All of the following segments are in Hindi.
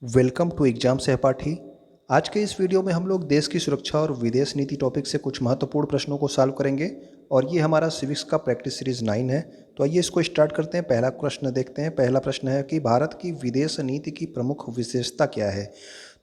वेलकम टू एग्जाम सहपाठी। आज के इस वीडियो में हम लोग देश की सुरक्षा और विदेश नीति टॉपिक से कुछ महत्वपूर्ण प्रश्नों को सॉल्व करेंगे और ये हमारा सिविक्स का प्रैक्टिस सीरीज 9 है। तो आइए इसको स्टार्ट करते हैं। पहला प्रश्न देखते हैं। पहला प्रश्न है कि भारत की विदेश नीति की प्रमुख विशेषता क्या है।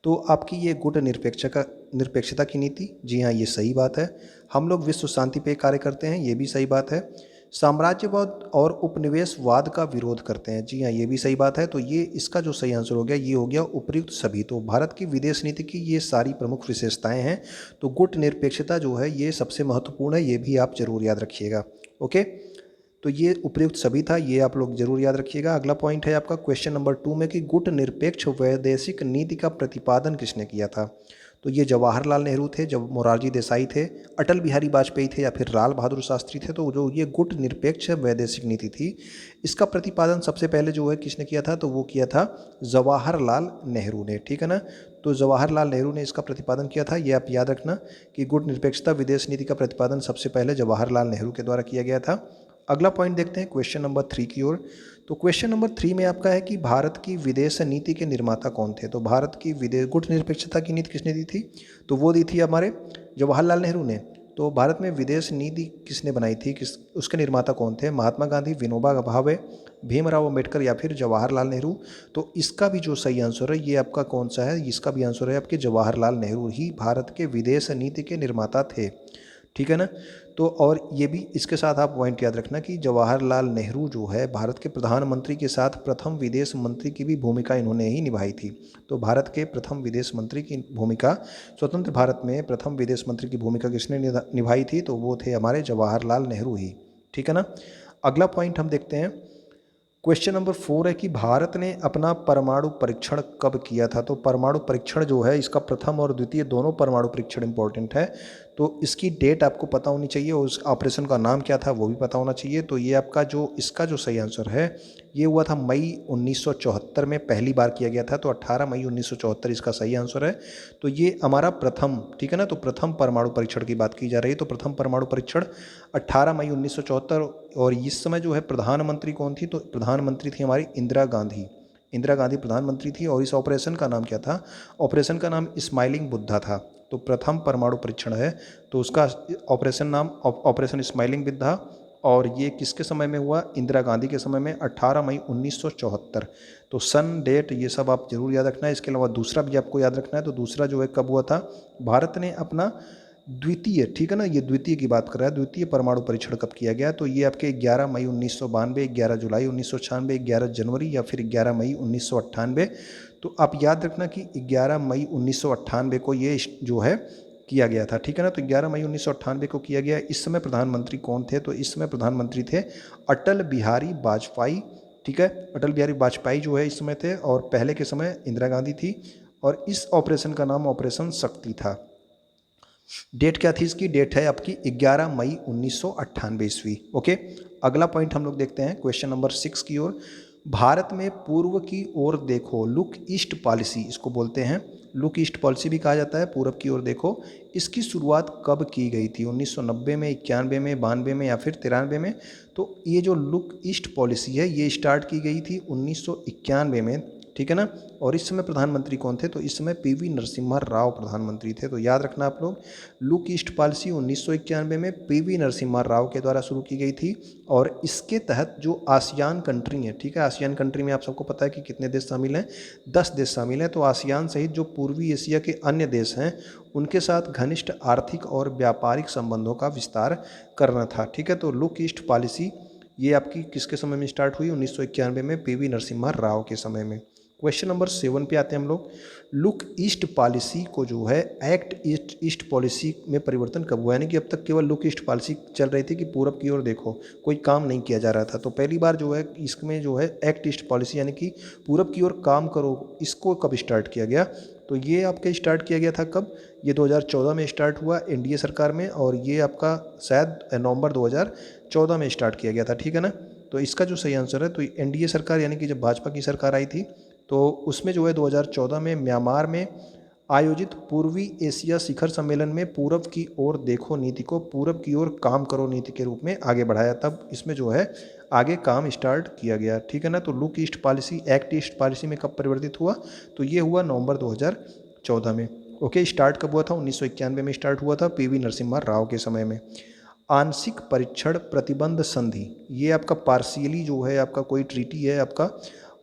तो आपकी ये गुट निरपेक्षता की नीति, जी हाँ, ये सही बात है। हम लोग विश्व शांति पे कार्य करते हैं, ये भी सही बात है। साम्राज्यवाद और उपनिवेशवाद का विरोध करते हैं, जी हाँ, ये भी सही बात है। तो ये इसका जो सही आंसर हो गया ये हो गया उपर्युक्त सभी। तो भारत की विदेश नीति की ये सारी प्रमुख विशेषताएं हैं। तो गुट निरपेक्षता जो है ये सबसे महत्वपूर्ण है, ये भी आप जरूर याद रखिएगा। ओके, तो ये उपर्युक्त सभी था, ये आप लोग जरूर याद रखिएगा। अगला पॉइंट है आपका क्वेश्चन नंबर 2 में कि गुट निरपेक्ष वैदेशिक नीति का प्रतिपादन किसने किया था। तो ये जवाहरलाल नेहरू थे, जब मोरारजी देसाई थे, अटल बिहारी वाजपेयी थे या फिर लाल बहादुर शास्त्री थे। तो जो ये गुट निरपेक्ष वैदेशिक नीति थी इसका प्रतिपादन सबसे पहले जो है किसने किया था, तो वो किया था जवाहरलाल नेहरू ने। ठीक है ना, तो जवाहरलाल नेहरू ने इसका प्रतिपादन किया था, ये आप याद रखना कि गुट निरपेक्षता विदेश नीति का प्रतिपादन सबसे पहले जवाहरलाल नेहरू के द्वारा किया गया था। अगला पॉइंट देखते हैं क्वेश्चन नंबर 3 की ओर। तो क्वेश्चन नंबर 3 में आपका है कि भारत की विदेश नीति के निर्माता कौन थे। तो भारत की विदेश गुट निरपेक्षता की नीति किसने दी थी, तो वो दी थी हमारे जवाहरलाल नेहरू ने। तो भारत में विदेश नीति किसने बनाई थी, उसके निर्माता कौन थे, महात्मा गांधी, विनोबा भावे, भीमराव अम्बेडकर या फिर जवाहरलाल नेहरू। तो इसका भी जो सही आंसर है ये आपका कौन सा है, इसका भी आंसर है आपके जवाहरलाल नेहरू ही भारत के विदेश नीति के निर्माता थे। ठीक है ना, तो और ये भी इसके साथ आप पॉइंट याद रखना कि जवाहरलाल नेहरू जो है भारत के प्रधानमंत्री के साथ प्रथम विदेश मंत्री की भी भूमिका इन्होंने ही निभाई थी। तो भारत के प्रथम विदेश मंत्री की भूमिका, स्वतंत्र भारत में प्रथम विदेश मंत्री की भूमिका किसने निभाई थी, तो वो थे हमारे जवाहरलाल नेहरू ही। ठीक है ना, अगला पॉइंट हम देखते हैं। क्वेश्चन नंबर 4 है कि भारत ने अपना परमाणु परीक्षण कब किया था। तो परमाणु परीक्षण जो है इसका प्रथम और द्वितीय दोनों परमाणु परीक्षण इंपॉर्टेंट है। तो इसकी डेट आपको पता होनी चाहिए और उस ऑपरेशन का नाम क्या था वो भी पता होना चाहिए। तो ये आपका जो इसका जो सही आंसर है ये हुआ था मई 1974 में पहली बार किया गया था। तो 18 मई 1974 इसका सही आंसर है। तो ये हमारा प्रथम, ठीक है ना, तो प्रथम परमाणु परीक्षण की बात की जा रही है। तो प्रथम परमाणु परीक्षण 18 मई 1974। और इस समय जो है प्रधानमंत्री कौन थी, तो प्रधानमंत्री थी हमारी इंदिरा गांधी। इंदिरा गांधी प्रधानमंत्री थी और इस ऑपरेशन का नाम क्या था, ऑपरेशन का नाम स्माइलिंग बुद्धा था। तो प्रथम परमाणु परीक्षण है तो उसका ऑपरेशन नाम ऑपरेशन स्माइलिंग बुद्धा। और ये किसके समय में हुआ, इंदिरा गांधी के समय में 18 मई 1974। तो सन डेट ये सब आप जरूर याद रखना है। इसके अलावा दूसरा भी आपको याद रखना है। तो दूसरा जो है कब हुआ था, भारत ने अपना द्वितीय, ठीक है ना, ये द्वितीय की बात कर रहा है, द्वितीय परमाणु परीक्षण कब किया गया, तो ये आपके 11 मई 1992, 11 जुलाई 1996, 11 जनवरी या फिर 11 मई 1998। तो आप याद रखना कि 11 मई 1998 को ये जो है किया गया था। ठीक है ना, तो 11 मई 1998 को किया गया। इस समय प्रधानमंत्री कौन थे, तो इस समय प्रधानमंत्री थे अटल बिहारी वाजपेयी। ठीक है, अटल बिहारी वाजपेयी जो है इस समय थे और पहले के समय इंदिरा गांधी थी। और इस ऑपरेशन का नाम ऑपरेशन शक्ति था। डेट क्या थी इसकी, डेट है आपकी 11 मई 1998 ईस्वी। ओके, अगला पॉइंट हम लोग देखते हैं क्वेश्चन नंबर 6 की ओर। भारत में पूर्व की ओर देखो, लुक ईस्ट पॉलिसी इसको बोलते हैं, लुक ईस्ट पॉलिसी भी कहा जाता है, पूरब की ओर देखो। इसकी शुरुआत कब की गई थी, 1990 में, 91 में, 92 में या फिर 93 में। तो ये जो लुक ईस्ट पॉलिसी है ये स्टार्ट की गई थी 1991 में। ठीक है ना, और इस समय प्रधानमंत्री कौन थे, तो इस समय पीवी नरसिम्हा राव प्रधानमंत्री थे। तो याद रखना आप लोग, लुक ईस्ट पॉलिसी 1991 में पीवी नरसिम्हा राव के द्वारा शुरू की गई थी। और इसके तहत जो आसियान कंट्री है, ठीक है, आसियान कंट्री में आप सबको पता है कि कितने देश शामिल हैं, 10 देश शामिल हैं। तो आसियान सहित जो पूर्वी एशिया के अन्य देश हैं उनके साथ घनिष्ठ आर्थिक और व्यापारिक संबंधों का विस्तार करना था। ठीक है, तो लुक ईस्ट पॉलिसी ये आपकी किसके समय में स्टार्ट हुई, 1991 में पीवी नरसिम्हा राव के समय में। क्वेश्चन नंबर 7 पे आते हैं हम लोग। लुक ईस्ट पॉलिसी को जो है एक्ट ईस्ट पॉलिसी में परिवर्तन कब हुआ, यानी कि अब तक केवल लुक ईस्ट पॉलिसी चल रही थी कि पूरब की ओर देखो, कोई काम नहीं किया जा रहा था। तो पहली बार जो है इसमें जो है एक्ट ईस्ट पॉलिसी यानी कि पूरब की ओर काम करो, इसको कब स्टार्ट किया गया, तो ये आपका स्टार्ट किया गया था कब, ये 2014 में स्टार्ट हुआ एनडीए सरकार में। और ये आपका शायद नवंबर 2014 में स्टार्ट किया गया था। ठीक है ना, तो इसका जो सही आंसर है, तो एनडीए सरकार यानी कि जब भाजपा की सरकार आई थी तो उसमें जो है 2014 में म्यांमार में आयोजित पूर्वी एशिया शिखर सम्मेलन में पूरब की ओर देखो नीति को पूरब की ओर काम करो नीति के रूप में आगे बढ़ाया। तब इसमें जो है आगे काम स्टार्ट किया गया, ठीक है ना। तो look east policy, act east policy में कब परिवर्तित हुआ, तो ये हुआ नवंबर 2014 में। ओके, स्टार्ट कब हुआ था, 1991 में स्टार्ट हुआ था, पीवी नरसिम्हा राव के समय में। आंशिक परीक्षण प्रतिबंध संधि, ये आपका पार्शियली जो है आपका कोई ट्रीटी है आपका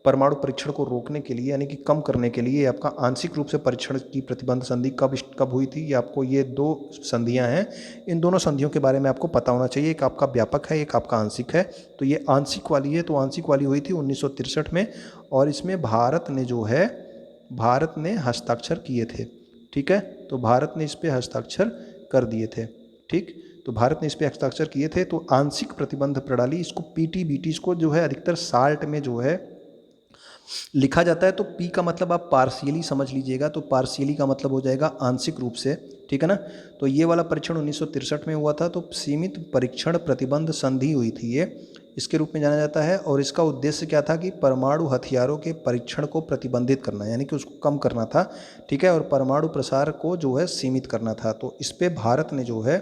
परमाणु परीक्षण को रोकने के लिए यानी कि कम करने के लिए आपका आंशिक रूप से परीक्षण की प्रतिबंध संधि कब हुई थी। ये आपको ये दो संधियां हैं, इन दोनों संधियों के बारे में आपको पता होना चाहिए। एक आपका व्यापक है, एक आपका आंशिक है। तो ये आंशिक वाली है, तो आंशिक वाली हुई थी 1963 में, और इसमें भारत ने हस्ताक्षर किए थे, ठीक है। तो भारत ने इस पर हस्ताक्षर कर दिए थे, ठीक। तो भारत ने इस पर हस्ताक्षर किए थे। तो आंशिक प्रतिबंध प्रणाली, इसको पीटीबीटी, इसको जो है अधिकतर साल्ट में जो है लिखा जाता है। तो पी का मतलब आप पार्शियली समझ लीजिएगा, तो पार्शियली का मतलब हो जाएगा आंशिक रूप से, ठीक है ना। तो ये वाला परीक्षण 1963 में हुआ था। तो सीमित परीक्षण प्रतिबंध संधि हुई थी ये, इसके रूप में जाना जाता है। और इसका उद्देश्य क्या था कि परमाणु हथियारों के परीक्षण को प्रतिबंधित करना, यानी कि उसको कम करना था, ठीक है, और परमाणु प्रसार को जो है सीमित करना था। तो इस पर भारत ने जो है,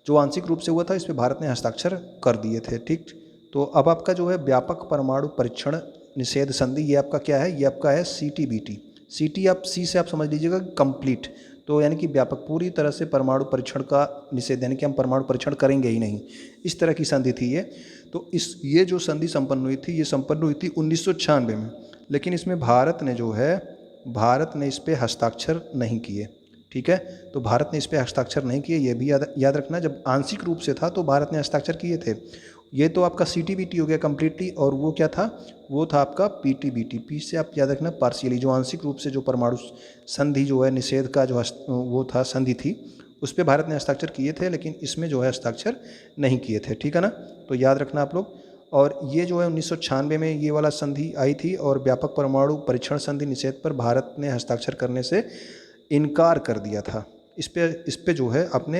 जो आंशिक रूप से हुआ था, इस पर भारत ने हस्ताक्षर कर दिए थे, ठीक। तो अब आपका जो है व्यापक परमाणु परीक्षण निषेध संधि, ये आपका क्या है, ये आपका है सीटीबीटी। सीटी आप सी से आप समझ लीजिएगा कंप्लीट, तो यानी कि व्यापक, पूरी तरह से परमाणु परीक्षण का निषेध, यानी कि हम परमाणु परीक्षण करेंगे ही नहीं, इस तरह की संधि थी ये। तो ये जो संधि संपन्न हुई थी, ये संपन्न हुई थी 1996 में। लेकिन इसमें भारत ने इस पर हस्ताक्षर नहीं किए, ठीक है। तो भारत ने इस पर हस्ताक्षर नहीं किए, ये भी याद रखना। जब आंशिक रूप से था तो भारत ने हस्ताक्षर किए थे। ये तो आपका सीटीबीटी हो गया कंप्लीटली, और वो क्या था, वो था आपका पीटीबीटी। पी से आप याद रखना पार्शियली, जो आंशिक रूप से जो परमाणु संधि जो है निषेध का जो वो था संधि थी, उस पर भारत ने हस्ताक्षर किए थे, लेकिन इसमें जो है हस्ताक्षर नहीं किए थे, ठीक है ना। तो याद रखना आप लोग। और ये जो है 1996 में ये वाला संधि आई थी, और व्यापक परमाणु परीक्षण संधि निषेध पर भारत ने हस्ताक्षर करने से इनकार कर दिया था। इस पे जो है अपने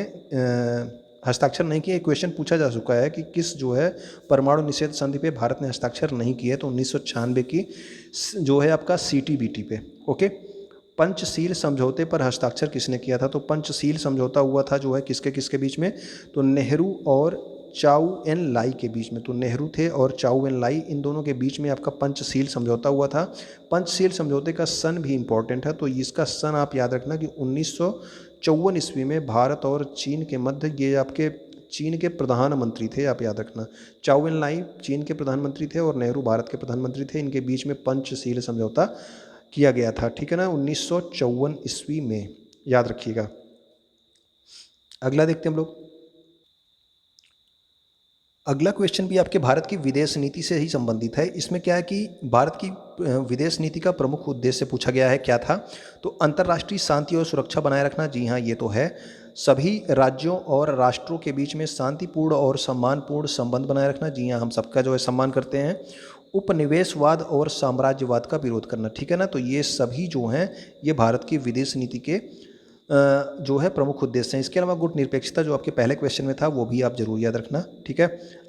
हस्ताक्षर नहीं किए। क्वेश्चन पूछा जा चुका है कि किस जो है परमाणु निषेध संधि पे भारत ने हस्ताक्षर नहीं किए, तो 1996 की जो है आपका सीटीबीटी पे, ओके। पंचशील समझौते पर हस्ताक्षर किसने किया था, तो पंचशील समझौता हुआ था जो है किसके किसके बीच में, तो नेहरू और चाउ एन लाई के बीच में। तो नेहरू थे और चाउ एन लाई, इन दोनों के बीच में आपका पंचशील समझौता हुआ था। पंचशील समझौते का सन भी इम्पॉर्टेंट है, तो इसका सन आप याद रखना कि 1954 ईस्वी में भारत और चीन के मध्य, ये आपके चीन के प्रधानमंत्री थे, आप याद रखना। चाउ एन लाई चीन के प्रधानमंत्री थे और नेहरू भारत के प्रधानमंत्री थे। इनके बीच में पंचशील समझौता किया गया था, ठीक है ना, 1954 ईस्वी में, याद रखिएगा। अगला देखते हैं हम लोग। अगला क्वेश्चन भी आपके भारत की विदेश नीति से ही संबंधित है। इसमें क्या है कि भारत की विदेश नीति का प्रमुख उद्देश्य पूछा गया है, क्या था, तो अंतर्राष्ट्रीय शांति और सुरक्षा बनाए रखना। जी हाँ, ये तो है। सभी राज्यों और राष्ट्रों के बीच में शांतिपूर्ण और सम्मानपूर्ण संबंध बनाए रखना। जी हाँ, हम सबका जो है सम्मान करते हैं। उपनिवेशवाद और साम्राज्यवाद का विरोध करना, ठीक है ना। तो ये सभी जो हैं ये भारत की विदेश नीति के जो है प्रमुख उद्देश्य हैं। इसके अलावा गुट निरपेक्षता जो आपके पहले क्वेश्चन में था, वो भी आप जरूर याद रखना, ठीक है।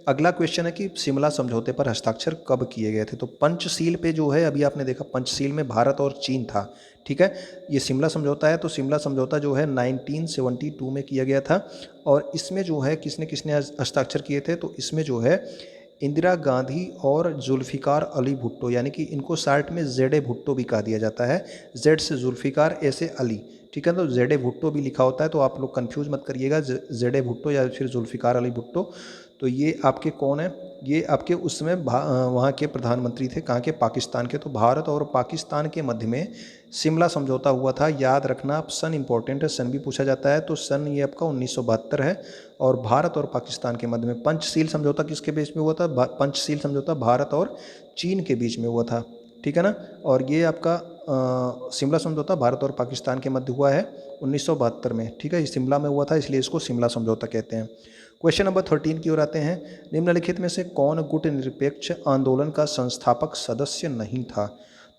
अगला क्वेश्चन है कि शिमला समझौते पर हस्ताक्षर कब किए गए थे, तो पंचशील पे जो है अभी आपने देखा, पंचशील में भारत और चीन था, ठीक है। ये शिमला समझौता है, तो शिमला समझौता जो है 1972 में किया गया था। और इसमें जो है किसने किसने हस्ताक्षर किए थे, तो इसमें जो है इंदिरा गांधी और जुल्फ़िकार अली भुट्टो, यानी कि इनको शार्ट में जेड भुट्टो भी कहा दिया जाता है। जेड से जुल्फ़िकार, ए से अली, ठीक है। तो जेड भुट्टो भी लिखा होता है, तो आप लोग कंफ्यूज मत करिएगा, जेड भुट्टो या फिर जुल्फ़िकार अली भुट्टो। तो ये आपके कौन है, ये आपके उस समय वहाँ के प्रधानमंत्री थे, कहाँ के, पाकिस्तान के। तो भारत और पाकिस्तान के मध्य में शिमला समझौता हुआ था, याद रखना। सन इंपॉर्टेंट है, सन भी पूछा जाता है। तो सन ये आपका 1972 है। और भारत और पाकिस्तान के मध्य में पंचशील समझौता किसके बीच में हुआ था, पंचशील समझौता भारत और चीन के बीच में हुआ था, ठीक है ना। और ये आपका शिमला समझौता भारत और पाकिस्तान के मध्य हुआ है 1972 में, ठीक है। ये शिमला में हुआ था, इसलिए इसको शिमला समझौता कहते हैं। क्वेश्चन नंबर 13 की ओर आते हैं। निम्नलिखित में से कौन गुट निरपेक्ष आंदोलन का संस्थापक सदस्य नहीं था,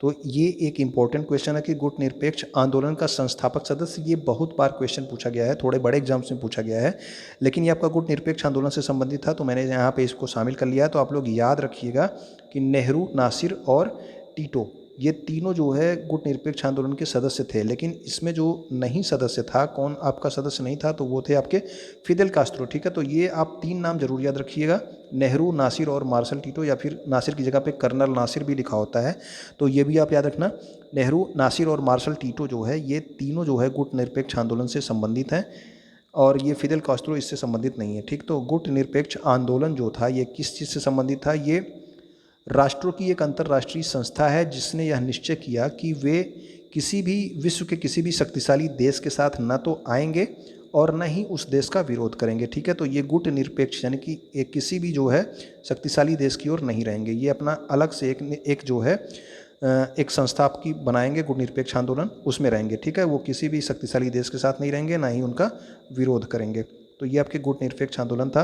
तो ये एक इम्पॉर्टेंट क्वेश्चन है कि गुट निरपेक्ष आंदोलन का संस्थापक सदस्य, ये बहुत बार क्वेश्चन पूछा गया है, थोड़े बड़े एग्जाम्स में पूछा गया है, लेकिन ये आपका गुट निरपेक्ष आंदोलन से संबंधित था, तो मैंने यहाँ पे इसको शामिल कर लिया है। तो आप लोग याद रखिएगा कि नेहरू, नासिर और टीटो, ये तीनों जो है गुट निरपेक्ष आंदोलन के सदस्य थे। लेकिन इसमें जो नहीं सदस्य था, कौन आपका सदस्य नहीं था, तो वो थे आपके फिदेल कास्ट्रो। ठीक है, तो ये आप 3 नाम जरूर याद रखिएगा, नेहरू, नासिर और मार्शल टीटो, या फिर नासिर की जगह पे कर्नल नासिर भी लिखा होता है, तो ये भी आप याद रखना। नेहरू, नासिर और मार्शल टीटो जो है ये तीनों जो है गुट निरपेक्ष आंदोलन से संबंधित हैं, और ये फिदेल कास्ट्रो इससे संबंधित नहीं है। ठीक, तो गुट निरपेक्ष आंदोलन जो था ये किस चीज़ से संबंधित था? ये राष्ट्रों की एक अंतर्राष्ट्रीय संस्था है जिसने यह निश्चय किया कि वे किसी भी विश्व के किसी भी शक्तिशाली देश के साथ न तो आएंगे और न ही उस देश का विरोध करेंगे। ठीक है, तो ये गुट निरपेक्ष यानी कि एक किसी भी जो है शक्तिशाली देश की ओर नहीं रहेंगे, ये अपना अलग से एक जो है एक संस्था आपकी बनाएंगे गुट निरपेक्ष आंदोलन, उसमें रहेंगे। ठीक है, वो किसी भी शक्तिशाली देश के साथ नहीं रहेंगे, ना ही उनका विरोध करेंगे। तो ये आपके गुट निरपेक्ष आंदोलन था।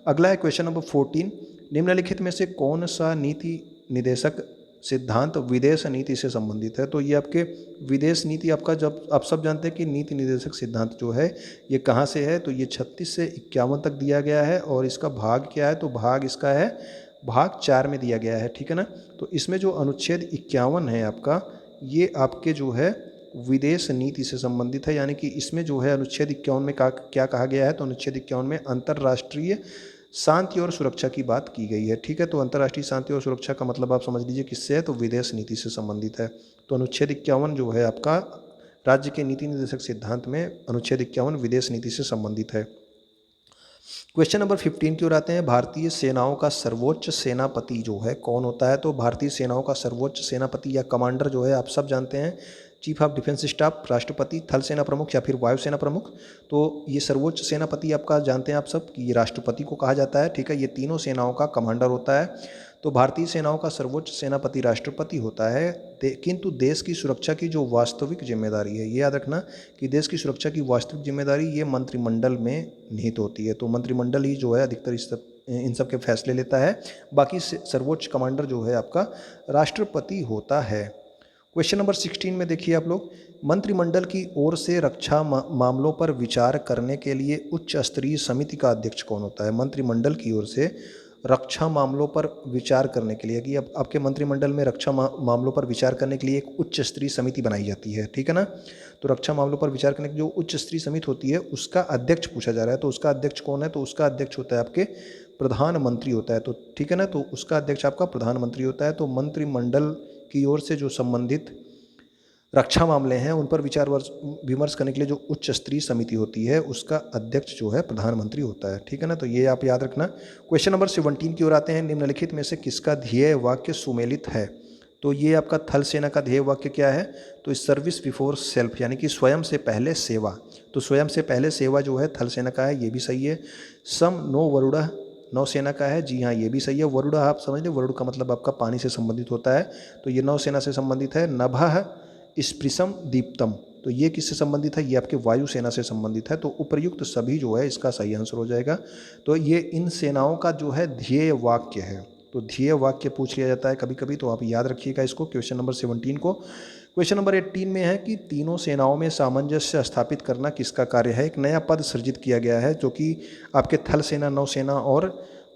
अगला है क्वेश्चन नंबर 14, निम्नलिखित में से कौन सा नीति निदेशक सिद्धांत विदेश नीति से संबंधित है? तो ये आपके विदेश नीति आपका, जब आप सब जानते हैं कि नीति निदेशक सिद्धांत जो है ये कहाँ से है, तो ये 36 से 51 तक दिया गया है, और इसका भाग क्या है, तो भाग इसका है भाग 4 में दिया गया है। ठीक है ना, तो इसमें जो अनुच्छेद 51 है आपका, ये आपके जो है विदेश नीति से संबंधित है, यानी कि इसमें जो है अनुच्छेद 51 में क्या कहा गया है, तो अनुच्छेद 51 में अंतर्राष्ट्रीय शांति और सुरक्षा की बात की गई है। ठीक है, तो अंतर्राष्ट्रीय शांति और सुरक्षा का मतलब आप समझ लीजिए किससे है, तो विदेश नीति से संबंधित है। तो अनुच्छेद 51 जो है आपका राज्य के नीति निर्देशक सिद्धांत में अनुच्छेद 51 विदेश नीति से संबंधित है। क्वेश्चन नंबर 15 की ओर आते हैं। भारतीय सेनाओं का सर्वोच्च सेनापति जो है कौन होता है? तो भारतीय सेनाओं का सर्वोच्च सेनापति या कमांडर जो है आप सब जानते हैं, चीफ ऑफ डिफेंस स्टाफ, राष्ट्रपति, थल सेना प्रमुख या फिर वायुसेना प्रमुख। तो ये सर्वोच्च सेनापति आपका जानते हैं आप सब कि ये राष्ट्रपति को कहा जाता है। ठीक है, ये तीनों सेनाओं का कमांडर होता है। तो भारतीय सेनाओं का सर्वोच्च सेनापति राष्ट्रपति होता है, किंतु देश की सुरक्षा की जो वास्तविक जिम्मेदारी है, ये याद रखना कि देश की सुरक्षा की वास्तविक जिम्मेदारी ये मंत्रिमंडल में निहित होती है। तो मंत्रिमंडल ही जो है अधिकतर इन सब के फैसले लेता है। बाकी सर्वोच्च कमांडर जो है आपका राष्ट्रपति होता है। क्वेश्चन नंबर 16 में देखिए आप लोग, मंत्रिमंडल की ओर से रक्षा मामलों पर विचार करने के लिए उच्च स्तरीय समिति का अध्यक्ष कौन होता है? मंत्रिमंडल की ओर से रक्षा मामलों पर विचार करने के लिए, कि अब आपके मंत्रिमंडल में रक्षा मामलों पर विचार करने के लिए एक उच्च स्तरीय समिति बनाई जाती है। ठीक है ना, तो रक्षा मामलों पर विचार करने की जो उच्च स्तरीय समिति होती है उसका अध्यक्ष पूछा जा रहा है। तो उसका अध्यक्ष कौन है? तो उसका अध्यक्ष होता है आपके प्रधानमंत्री होता है। तो ठीक है ना, तो उसका अध्यक्ष आपका प्रधानमंत्री होता है। तो मंत्रिमंडल की ओर से जो संबंधित रक्षा मामले हैं उन पर विचार विमर्श करने के लिए जो उच्च स्तरीय समिति होती है उसका अध्यक्ष जो है प्रधानमंत्री होता है। ठीक है ना, तो ये आप याद रखना। क्वेश्चन नंबर 17 की ओर आते हैं। निम्नलिखित में से किसका ध्येय वाक्य सुमेलित है? तो ये आपका थल सेना का ध्येय वाक्य क्या है? तो सर्विस बिफोर सेल्फ, यानी कि स्वयं से पहले सेवा। तो स्वयं से पहले सेवा जो है थल सेना का है, ये भी सही है। सम नो वरुणा नौसेना का है, जी हाँ ये भी सही है। वरुणा आप समझ लें, वरुण का मतलब आपका पानी से संबंधित होता है, तो ये नौसेना से संबंधित है। नभः स्पृशम दीप्तम, तो ये किससे संबंधित है? ये आपके वायुसेना से संबंधित है। तो उपर्युक्त सभी जो है इसका सही आंसर हो जाएगा। तो ये इन सेनाओं का जो है ध्येय वाक्य है। तो ध्येय वाक्य पूछ लिया जाता है कभी कभी, तो आप याद रखिएगा इसको, क्वेश्चन नंबर 17 को। क्वेश्चन नंबर 18 में है कि तीनों सेनाओं में सामंजस्य स्थापित करना किसका कार्य है? एक नया पद सृजित किया गया है जो कि आपके थल सेना, नौसेना और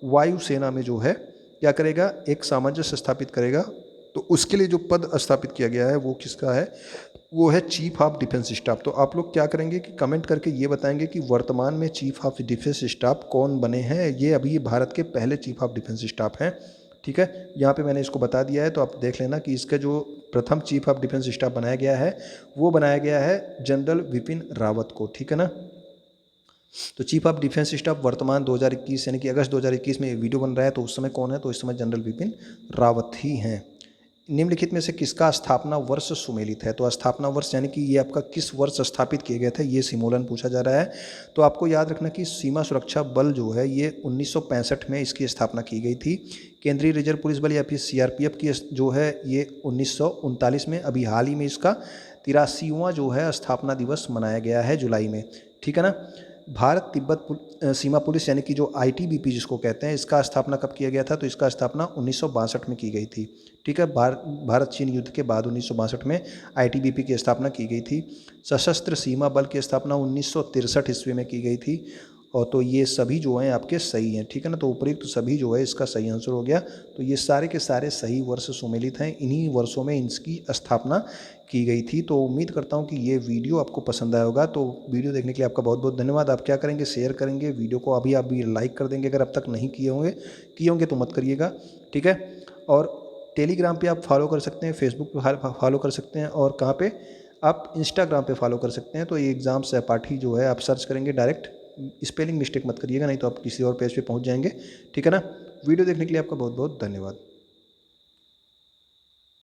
वायुसेना में जो है क्या करेगा? एक सामंजस्य स्थापित करेगा। तो उसके लिए जो पद स्थापित किया गया है वो किसका है? वो है चीफ ऑफ डिफेंस स्टाफ। तो आप लोग क्या करेंगे कि कमेंट करके ये बताएंगे कि वर्तमान में चीफ ऑफ डिफेंस स्टाफ कौन बने हैं। ये अभी भारत के पहले चीफ ऑफ डिफेंस स्टाफ हैं। ठीक है, यहाँ पे मैंने इसको बता दिया है, तो आप देख लेना कि इसका जो प्रथम चीफ ऑफ डिफेंस स्टाफ बनाया गया है वो बनाया गया है जनरल विपिन रावत को। ठीक है ना, तो चीफ ऑफ डिफेंस स्टाफ वर्तमान 2021 यानी कि अगस्त 2021 में वीडियो बन रहा है, तो उस समय कौन है? तो इस समय जनरल विपिन रावत ही हैं। निम्नलिखित में से किसका स्थापना वर्ष सुमेलित है? तो स्थापना वर्ष यानी कि ये आपका किस वर्ष स्थापित किए गए थे, ये सिमोलन पूछा जा रहा है। तो आपको याद रखना कि सीमा सुरक्षा बल जो है ये 1965 में इसकी स्थापना की गई थी। केंद्रीय रिजर्व पुलिस बल या फिर सीआरपीएफ की जो है ये 1939 में, अभी हाल ही में इसका 83वां जो है स्थापना दिवस मनाया गया है जुलाई में। ठीक है ना, भारत तिब्बत सीमा पुलिस यानी कि जो आईटीबीपी जिसको कहते हैं, इसका स्थापना कब किया गया था? तो इसका स्थापना 1962 में की गई थी। ठीक है, भारत चीन युद्ध के बाद 1962 में आईटीबीपी की स्थापना की गई थी। सशस्त्र सीमा बल की स्थापना 1963 ईस्वी में की गई थी। और तो ये सभी जो हैं आपके सही हैं, ठीक है ना। तो उपयुक्त सभी जो है इसका सही आंसर हो गया। तो ये सारे के सारे सही वर्ष सुमेलित हैं, इन्हीं वर्षों में इनकी स्थापना की गई थी। तो उम्मीद करता हूँ कि ये वीडियो आपको पसंद आया होगा। तो वीडियो देखने के लिए आपका बहुत बहुत धन्यवाद। आप क्या करेंगे, शेयर करेंगे वीडियो को, अभी आप भी लाइक कर देंगे अगर अब तक नहीं किए होंगे तो मत करिएगा, ठीक है। और टेलीग्राम पे आप फॉलो कर सकते हैं, फेसबुक पे फॉलो कर सकते हैं, और कहाँ पे आप इंस्टाग्राम पे फॉलो कर सकते हैं। तो ये एग्ज़ाम सहपाठी जो है आप सर्च करेंगे डायरेक्ट, स्पेलिंग मिस्टेक मत करिएगा, नहीं तो आप किसी और पेज पे पहुंच जाएंगे, ठीक है ना। वीडियो देखने के लिए आपका बहुत बहुत धन्यवाद।